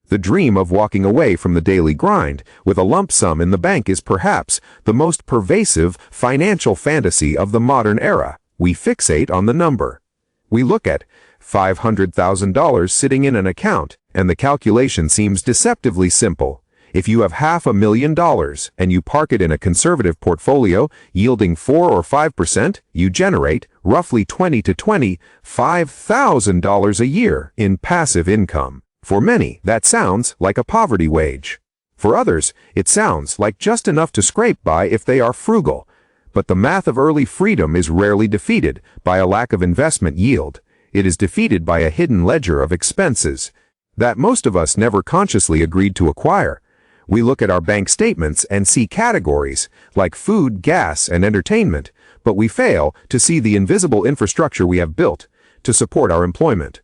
The dream of walking away from the daily grind with a lump sum in the bank is perhaps the most pervasive financial fantasy of the modern era. We fixate on the number. We look at $500,000 sitting in an account, and the calculation seems deceptively simple. If you have $500,000 and you park it in a conservative portfolio yielding 4 or 5%, you generate roughly $20,000 to $25,000 a year in passive income. For many, that sounds like a poverty wage. For others, it sounds like just enough to scrape by if they are frugal. But the math of early freedom is rarely defeated by a lack of investment yield. It is defeated by a hidden ledger of expenses that most of us never consciously agreed to acquire. We look at our bank statements and see categories like food, gas, and entertainment, but we fail to see the invisible infrastructure we have built to support our employment.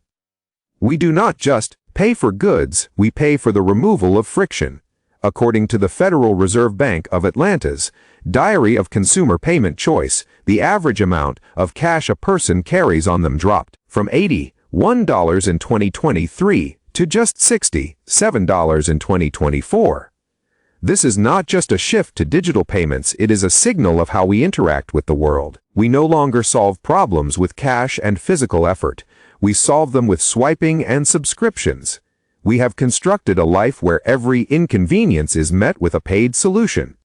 We do not just pay for goods, we pay for the removal of friction. According to the Federal Reserve Bank of Atlanta's Diary of Consumer Payment Choice, the average amount of cash a person carries on them dropped from $81 in 2023 to just $67 in 2024. This is not just a shift to digital payments, it is a signal of how we interact with the world. We no longer solve problems with cash and physical effort. We solve them with swiping and subscriptions. We have constructed a life where every inconvenience is met with a paid solution.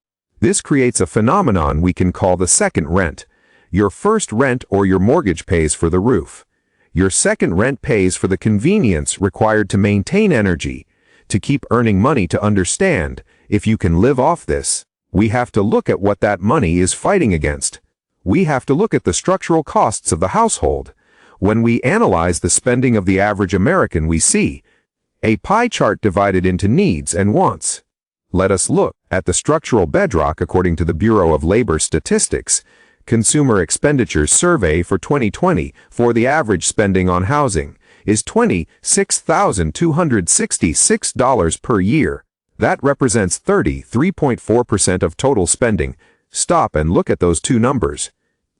This creates a phenomenon we can call the second rent. Your first rent or your mortgage pays for the roof. Your second rent pays for the convenience required to maintain energy, to keep earning money. To understand if you can live off this, we have to look at what that money is fighting against. We have to look at the structural costs of the household. When we analyze the spending of the average American, we see a pie chart divided into needs and wants. Let us look at the structural bedrock according to the Bureau of Labor Statistics Consumer Expenditures Survey for 2020 for the average spending on housing is $26,266 per year. That represents 33.4% of total spending. Stop and look at those two numbers.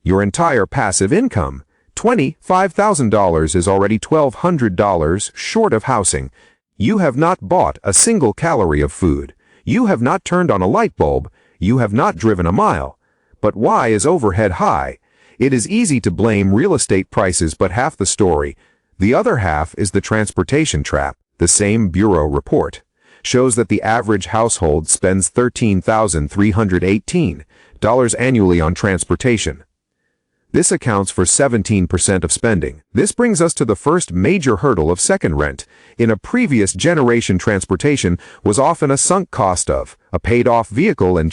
Your entire passive income, $25,000, is already $1,200 short of housing. You have not bought a single calorie of food. You have not turned on a light bulb. You have not driven a mile. But why is overhead high? It is easy to blame real estate prices, but half the story. The other half is the transportation trap. The same Bureau report shows that the average household spends $13,318 annually on transportation. This accounts for 17% of spending. This brings us to the first major hurdle of second rent. In a previous generation, transportation was often a sunk cost of a paid-off vehicle and